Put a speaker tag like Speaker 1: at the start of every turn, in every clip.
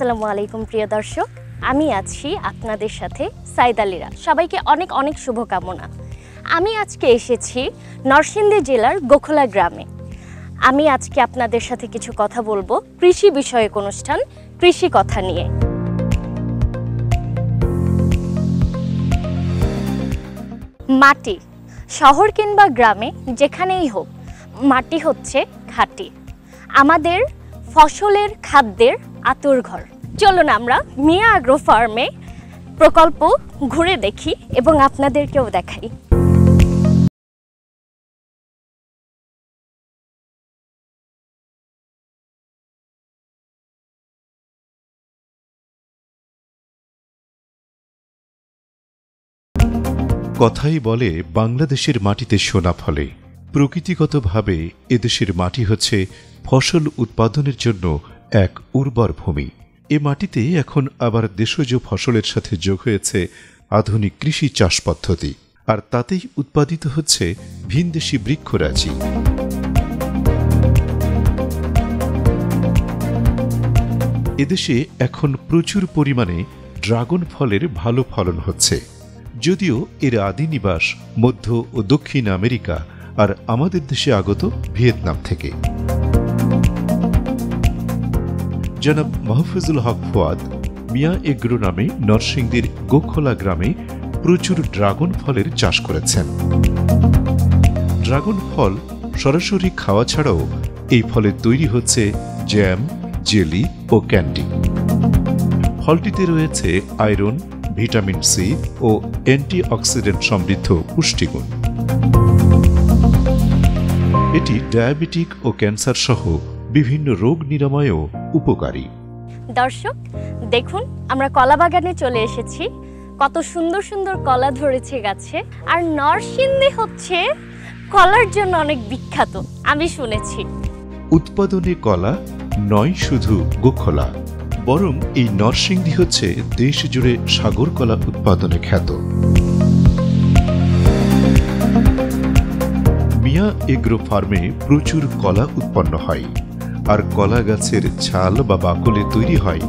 Speaker 1: আসসালামু আলাইকুম প্রিয় দর্শক, আমি আছি আপনাদের সাথে সাইদালিরা। সবাইকে অনেক অনেক শুভকামনা। আমি আজকে এসেছি নরসিংদী জেলার গোখলা গ্রামে। আমি আজকে আপনাদের সাথে কিছু কথা বলবো কৃষি বিষয়ক অনুষ্ঠান কৃষি কথা নিয়ে। মাটি, শহর কিংবা গ্রামে যেখানেই হোক, মাটি হচ্ছে খাঁটি, আমাদের ফসলের খাদ্যের আঁতুড়ঘর। চলুন আমরা মিয়া অ্যাগ্রো ফার্মে প্রকল্প ঘুরে দেখি এবং আপনাদেরকেও দেখাই।
Speaker 2: কথাই বলে বাংলাদেশের মাটিতে সোনা ফলে। প্রকৃতিগতভাবে এদেশের মাটি হচ্ছে ফসল উৎপাদনের জন্য এক উর্বর ভূমি। এ মাটিতে এখন আবার দেশজ ফসলের সাথে যোগ হয়েছে আধুনিক কৃষি চাষ পদ্ধতি, আর তাতেই উৎপাদিত হচ্ছে ভিনদেশি বৃক্ষরাজি। এদেশে এখন প্রচুর পরিমাণে ড্রাগন ফলের ভালো ফলন হচ্ছে। যদিও এর আদি নিবাস মধ্য ও দক্ষিণ আমেরিকা আর আমাদের দেশে আগত ভিয়েতনাম থেকে। জনাব মাহফুজুল হক ফুয়াদ মিয়া এগ্রো নামে নরসিংদীর গোখলা গ্রামে প্রচুর ড্রাগন ফলের চাষ করেছেন। ড্রাগন ফল সরাসরি খাওয়া ছাড়াও এই ফলে তৈরি হচ্ছে জ্যাম, জেলি ও ক্যান্ডি। ফলটিতে রয়েছে আয়রন, ভিটামিন সি ও অ্যান্টিঅক্সিডেন্ট সমৃদ্ধ পুষ্টিগুণ। এটি ডায়াবেটিক ও ক্যান্সার সহ বিভিন্ন রোগ নিরাময়েও উপকারী।
Speaker 1: দর্শক দেখুন, আমরা কলা বাগানে চলে এসেছি। কত সুন্দর সুন্দর কলা ধরেছে গাছে। আর নরসিংদী হচ্ছে কলার জন্য অনেক বিখ্যাত, আমি শুনেছি।
Speaker 2: উৎপাদনে কলা নয় শুধু গোখলা, বরং এই নরসিংদী হচ্ছে দেশ জুড়ে সাগর কলা উৎপাদনে খ্যাত। মিয়া এগ্রো ফার্মে প্রচুর কলা উৎপন্ন হয়, আর কলা গাছের ছাল বা বাকলে তৈরি হয়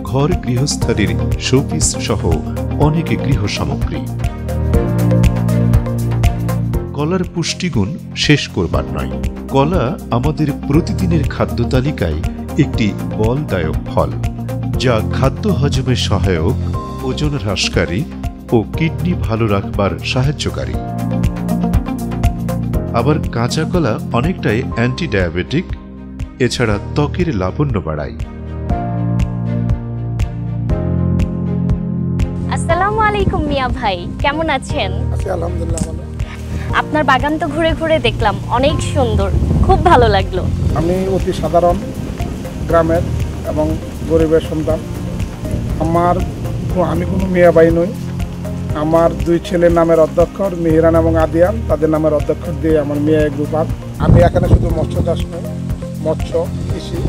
Speaker 2: ঘর গৃহস্থালির শোপিস সহ অনেক গৃহ সামগ্রী। কলার পুষ্টিগুণ শেষ করবার নয়। কলা আমাদের প্রতিদিনের খাদ্য তালিকায় একটি বলদায়ক ফল, যা খাদ্য হজমে সহায়ক, ওজন হ্রাসকারী ও কিডনি ভালো রাখবার সাহায্যকারী। আবার কাঁচা কলা অনেকটাই অ্যান্টি ডায়াবেটিক, এছাড়া ত্বকের লাবণ্য বাড়ায়।
Speaker 1: আসসালামু আলাইকুম মিয়া ভাই, কেমন আছেন?
Speaker 3: আলহামদুলিল্লাহ ভালো।
Speaker 1: আপনার বাগান তো ঘুরে ঘুরে দেখলাম, অনেক সুন্দর, খুব ভালো লাগলো।
Speaker 3: আমি অতি সাধারণ গ্রামের এবং গরিবের সন্তান। আমি কোনো মিয়া ভাই নই। আমার দুই ছেলের নামের অধ্যক্ষর মিহিরান এবং আদিয়ান, তাদের নামের অধ্যক্ষর দিয়ে আমার মিয়া এগ্রো ফার্ম। আমি এখানে শুধু মৎস্য চাষ নই, মৎস্য, কৃষি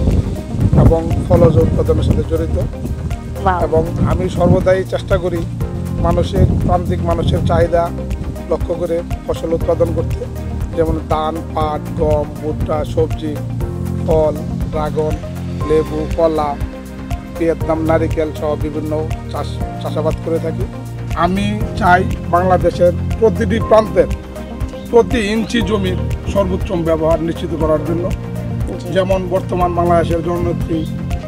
Speaker 3: এবং ফলজ উৎপাদনের সাথে জড়িত। এবং আমি সর্বদাই চেষ্টা করি মানুষের, প্রান্তিক মানুষের চাহিদা লক্ষ্য করে ফসল উৎপাদন করতে, যেমন ধান, পাট, গম, ভুট্টা, সবজি, ফল, ড্রাগন, লেবু, কলা, ভিয়েতনাম নারিকেল সহ বিভিন্ন চাষাবাদ করে থাকি। আমি চাই বাংলাদেশের প্রতিটি প্রান্তের প্রতি ইঞ্চি জমির সর্বোচ্চ ব্যবহার নিশ্চিত করার জন্য। যেমন বর্তমান বাংলাদেশের জননেত্রী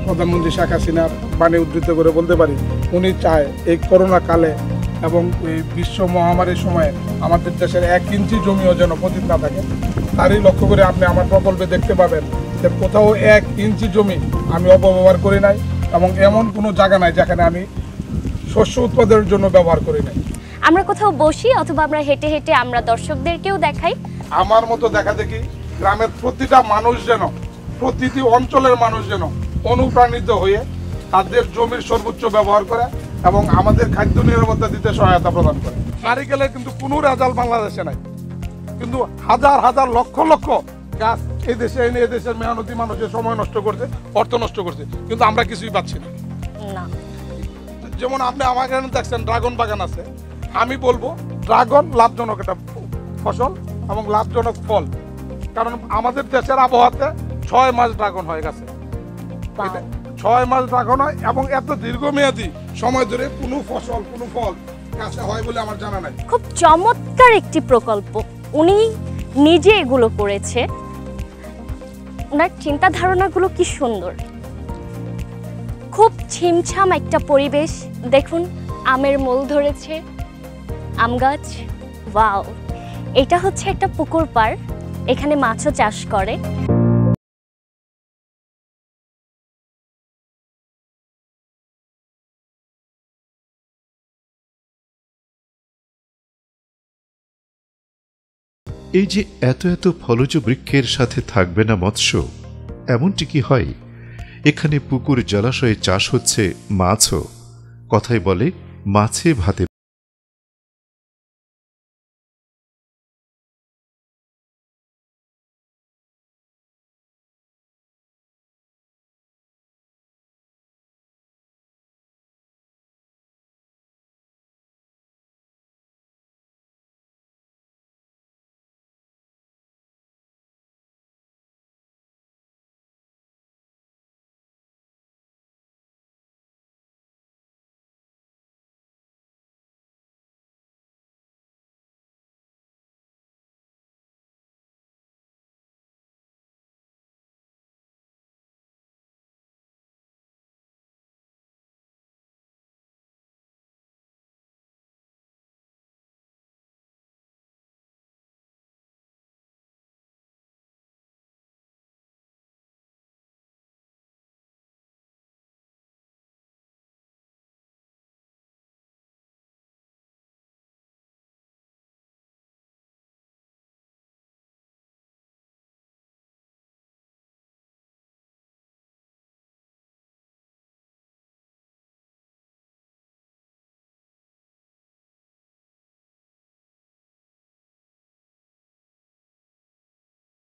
Speaker 3: প্রধানমন্ত্রী শেখ হাসিনার বাণী উদ্ধৃত করে বলতে পারি, উনি চায় এই করোনা কালে এবং এই বিশ্ব মহামারীর সময়ে আমাদের দেশের 1 ইঞ্চি জমিও যেন পতিত না থাকে। তারই লক্ষ্য করে আপনি আমার প্রকল্পে দেখতে পাবেন যে কোথাও 1 ইঞ্চি জমি আমি অপব্যবহার করি নাই, এবং এমন কোনো জায়গা নাই যেখানে আমি শস্য উৎপাদনের জন্য ব্যবহার করি নাই।
Speaker 1: আমরা কোথাও বসি অথবা আমরা হেঁটে হেঁটে আমরা দর্শকদেরকেও দেখাই।
Speaker 3: আমার মতো দেখা দেখি গ্রামের প্রতিটা মানুষ যেন, প্রতিটি অঞ্চলের মানুষ যেন অনুপ্রাণিত হয়ে তাদের জমির সর্বোচ্চ ব্যবহার করে এবং আমাদের খাদ্য নিরাপত্তা দিতে সহায়তা প্রদান করে। নারিকেলের কিন্তু কোনো রেজাল্ট বাংলাদেশে নাই, কিন্তু হাজার হাজার লক্ষ লক্ষ গাছ এই দেশে এনে এদেশের মেহনতি মানুষের সময় নষ্ট করছে, অর্থ নষ্ট করছে, কিন্তু আমরা কিছুই পাচ্ছি না। যেমন আপনি আমার এখানে দেখছেন ড্রাগন বাগান আছে, আমি বলবো ড্রাগন লাভজনক একটা ফসল এবং লাভজনক ফল, কারণ আমাদের দেশের আবহাওয়াতে 6 মাস ড্রাগন হয়ে গেছে। 6 মাস লাগানো হয় এবং এত দীর্ঘমেয়াদী সময় ধরে কোনো ফসল কোনো ফল গাছে হয় বলে আমার জানা নাই।
Speaker 1: খুব চমৎকার একটি প্রকল্প, উনি নিজে এগুলো করেছে। ওনার চিন্তা ধারণাগুলো কি সুন্দর, খুব ছিমছাম একটা পরিবেশ। দেখুন আমের মোল ধরেছে, আম গাছ। ওয়াও, এটা হচ্ছে একটা পুকুর পাড়, এখানে মাছও চাষ করে।
Speaker 2: এই যে এত এত ফলজ বৃক্ষের সাথে থাকবে না মৎস্য, এমনটি কি হয়? এখানে পুকুর জলাশয়ে চাষ হচ্ছে মাছও। কথায় বলে মাছে ভাতে।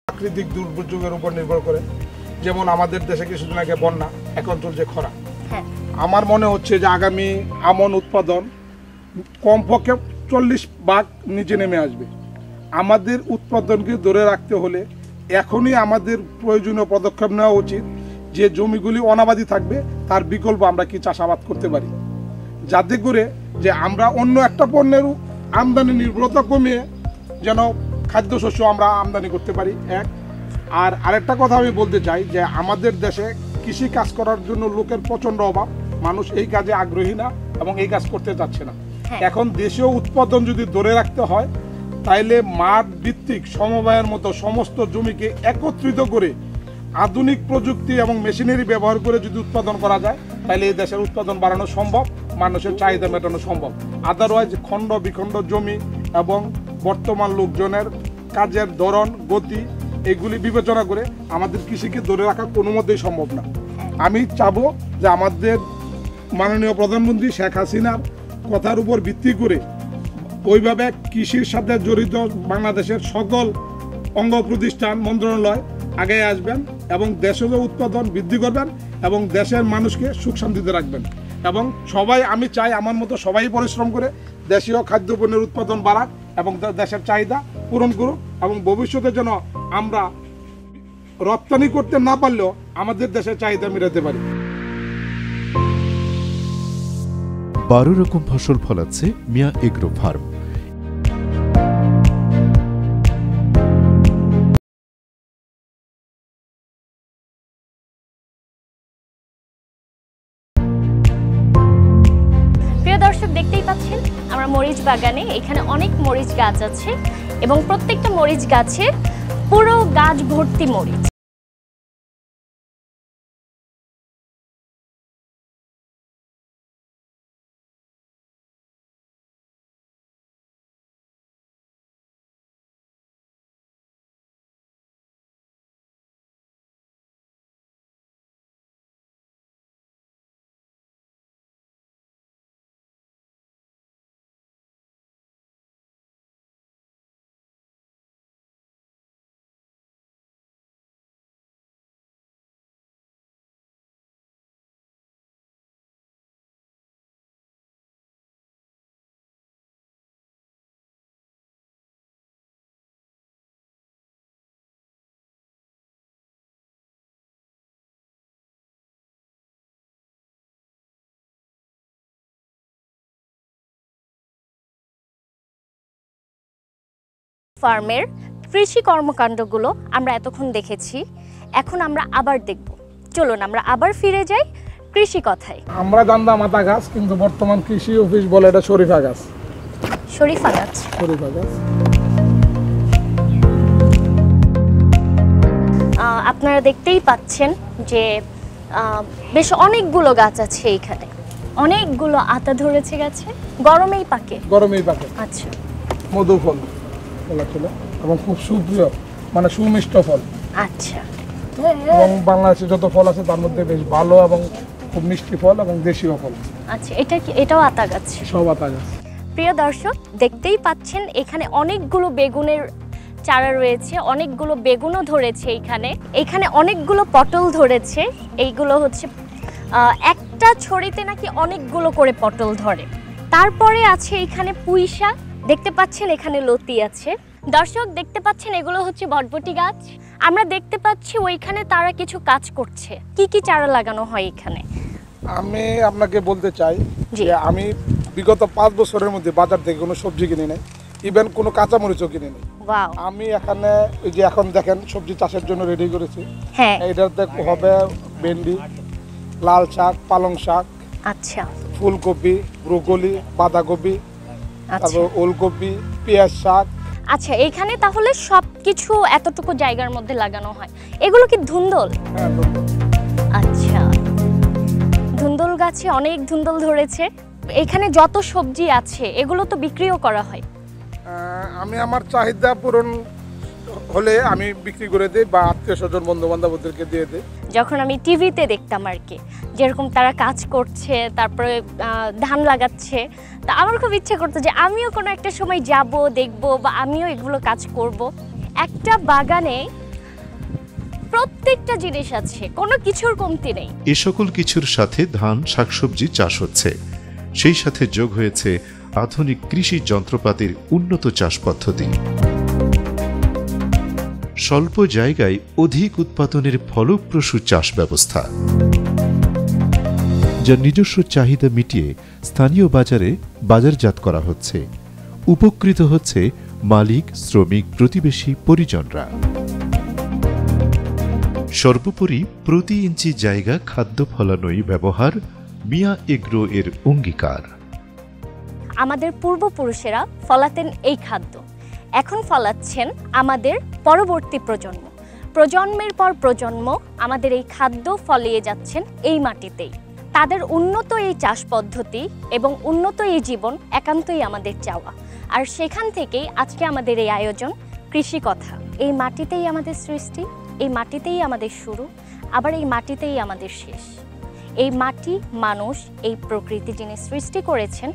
Speaker 3: প্রাকৃতিক দুর্যোগের উপর নির্ভর করে, যেমন আমাদের দেশে কিছুদিন আগে বন্যা, এখন চলছে খরা।
Speaker 1: হ্যাঁ,
Speaker 3: আমার মনে হচ্ছে যে আগামী আমন উৎপাদন কমপক্ষে 40 ভাগ নিচে নেমে আসবে। আমাদের উৎপাদনকে ধরে রাখতে হলে এখনই আমাদের প্রয়োজনীয় পদক্ষেপ নেওয়া উচিত, যে জমিগুলি অনাবাদি থাকবে তার বিকল্প আমরা কি চাষাবাদ করতে পারি, যাতে করে যে আমরা অন্য একটা পণ্যের আমদানি নির্ভরতা কমিয়ে যেন খাদ্যশস্য আমরা আমদানি করতে পারি। আর আরেকটা কথা আমি বলতে চাই যে আমাদের দেশে কৃষি কাজ করার জন্য লোকের প্রচণ্ড অভাব, মানুষ এই কাজে আগ্রহী না এবং এই কাজ করতে চাচ্ছে না। এখন দেশীয় উৎপাদন যদি ধরে রাখতে হয়, তাইলে মাঠ ভিত্তিক সমবায়ের মতো সমস্ত জমিকে একত্রিত করে আধুনিক প্রযুক্তি এবং মেশিনারি ব্যবহার করে যদি উৎপাদন করা যায়, তাহলে এই দেশের উৎপাদন বাড়ানো সম্ভব, মানুষের চাহিদা মেটানো সম্ভব। আদারওয়াইজ খণ্ড বিখণ্ড জমি এবং বর্তমান লোকজনের কাজের ধরন গতি এগুলি বিবেচনা করে আমাদের কৃষিকে ধরে রাখা কোনো মতেই সম্ভব না। আমি চাবো যে আমাদের মাননীয় প্রধানমন্ত্রী শেখ হাসিনার কথার উপর ভিত্তি করে ওইভাবে কৃষির সাথে জড়িত বাংলাদেশের সকল অঙ্গ প্রতিষ্ঠান মন্ত্রণালয় আগে আসবেন এবং দেশজ উৎপাদন বৃদ্ধি করবেন এবং দেশের মানুষকে সুখ শান্তিতে রাখবেন। এবং সবাই, আমি চাই আমার মতো সবাই পরিশ্রম করে দেশীয় খাদ্যপণ্যের উৎপাদন বাড়াক এবং দেশের চাহিদা পূরণ করুক, এবং ভবিষ্যতে যেন আমরা রপ্তানি করতে না পারলেও আমাদের দেশের চাহিদা মেটাতে পারি।
Speaker 2: 12 রকম ফসল ফলাচ্ছে মিয়া এগ্রো ফার্ম।
Speaker 1: প্রিয় দর্শক, দেখতেই পাচ্ছেন আমরা মরিচ বাগানে, এখানে অনেক মরিচ গাছ আছে এবং প্রত্যেকটা মরিচ গাছে পুরো গাছ ভর্তি মরিচ। ফার্মের কৃষি কর্মকাণ্ডগুলো আমরা এতক্ষণ দেখেছি, এখন আমরা আবার দেখব। চলুন আমরা আবার ফিরে যাই কৃষি কথায়।
Speaker 3: আমরা জানতাম আতা গাছ, কিন্তু বর্তমান কৃষি অফিস বলে এটা শরীফা গাছ।
Speaker 1: শরীফা গাছ।
Speaker 3: শরীফা গাছ।
Speaker 1: আপনারা দেখতেই পাচ্ছেন যে বেশ অনেকগুলো গাছ আছে এখানে, অনেকগুলো আতা ধরেছে গাছে। গরমেই পাকে?
Speaker 3: গরমেই পাকে।
Speaker 1: আচ্ছা।
Speaker 3: মধু ফল বলা ছিল এবং খুব সুপ্রিয়, মানে সুমিষ্ট ফল।
Speaker 1: আচ্ছা।
Speaker 3: এবং বাংলাদেশে যত ফল আছে তার মধ্যে বেশ ভালো এবং খুব মিষ্টি ফল এবং দেশীয় ফল।
Speaker 1: আচ্ছা, এটা কি এটাও আতা গাছ?
Speaker 3: সব আতা গাছ।
Speaker 1: প্রিয় দর্শক, দেখতেই পাচ্ছেন এখানে অনেকগুলো বেগুনের চারা রয়েছে, অনেকগুলো বেগুনও ধরেছে এখানে। এখানে অনেকগুলো পটল ধরেছে। এইগুলো হচ্ছে একটা ছড়িতে নাকি অনেকগুলো করে পটল ধরে। তারপরে আছে এখানে পুঁই শাক, দেখতে পাচ্ছেন এখানে লতি আছে। দর্শক দেখতে পাচ্ছেন এগুলো হচ্ছে বটবটি গাছ। আমরা দেখতে পাচ্ছি ওইখানে তারা কিছু কাজ করছে। কি কি চারা লাগানো হয় এখানে?
Speaker 3: আমি আপনাকে বলতে চাই যে আমি বিগত 5 বছরের মধ্যে বাজার থেকে কোনো সবজি কিনে নাই, ইভেন কোনো কাঁচামরিচও কিনে নেই। আমি এখানে এই যে এখন দেখেন সবজি চাষের জন্য রেডি করেছি।
Speaker 1: হ্যাঁ,
Speaker 3: এটাতে হবে ভেন্ডি, লাল শাক, পালং শাক,
Speaker 1: আচ্ছা,
Speaker 3: ফুলকপি, ব্রোকলি, বাঁধাকপি,
Speaker 1: আচ্ছা,
Speaker 3: তারপর ওলকপি, পেঁয়াজ শাক।
Speaker 1: আচ্ছা, এখানে তাহলে সবকিছু এতটুকু জায়গার মধ্যে লাগানো হয়। এগুলো কি ধুন্দল?
Speaker 3: হ্যাঁ, ধন্যবাদ।
Speaker 1: আচ্ছা, ধুন্দল গাছে অনেক ধুন্দল ধরেছে। এখানে যত সবজি আছে এগুলো তো বিক্রিও করা হয়।
Speaker 3: আমি আমার চাহিদা পূরণ হলে আমি বিক্রি করে দিই বা আত্মীয় স্বজন বন্ধু বান্ধবদেরকে দিয়ে দিই।
Speaker 1: যখন আমি টিভিতে দেখতাম আর কি, যেরকম তারা কাজ করছে, তারপরে ধান লাগাচ্ছে, তা আমার খুব ইচ্ছে করতো যে আমিও কোনো একটা সময় যাব, দেখব, বা আমিও এগুলো কাজ করব। একটা বাগানে প্রত্যেকটা জিনিস আছে, কোনো কিছুর কমতি নেই।
Speaker 2: এ সকল কিছুর সাথে ধান, শাকসবজি চাষ হচ্ছে। সেই সাথে যোগ হয়েছে আধুনিক কৃষি যন্ত্রপাতির উন্নত চাষ পদ্ধতি। স্বল্প জায়গায় অধিক উৎপাদনের ফলপ্রসূ চাষ ব্যবস্থা, যা নিজস্ব চাহিদা মিটিয়ে স্থানীয় বাজারে বাজারজাত করা হচ্ছে। উপকৃত হচ্ছে মালিক, শ্রমিক, প্রতিবেশী, পরিজনরা। সর্বোপরি প্রতি ইঞ্চি জায়গা খাদ্য ফলানোই ব্যবহার মিয়া এগ্রো এর অঙ্গীকার।
Speaker 1: আমাদের পূর্বপুরুষেরা ফলাতেন এই খাদ্য, এখন ফলাচ্ছেন আমাদের পরবর্তী প্রজন্ম। প্রজন্মের পর প্রজন্ম আমাদের এই খাদ্য ফলিয়ে যাচ্ছেন এই মাটিতেই। তাদের উন্নত এই চাষ পদ্ধতি এবং উন্নত এই জীবন একান্তই আমাদের চাওয়া। আর সেখান থেকেই আজকে আমাদের এই আয়োজন কৃষি কথা। এই মাটিতেই আমাদের সৃষ্টি, এই মাটিতেই আমাদের শুরু, আবার এই মাটিতেই আমাদের শেষ। এই মাটি, মানুষ, এই প্রকৃতি যিনি সৃষ্টি করেছেন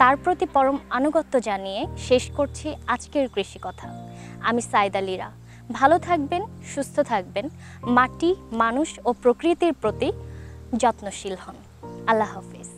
Speaker 1: তার প্রতি পরম আনুগত্য জানিয়ে শেষ করছি আজকের কৃষি কথা। আমি সাইদা লীরা। ভালো থাকবেন, সুস্থ থাকবেন, মাটি, মানুষ ও প্রকৃতির প্রতি যত্নশীল হন। আল্লাহ হাফেজ।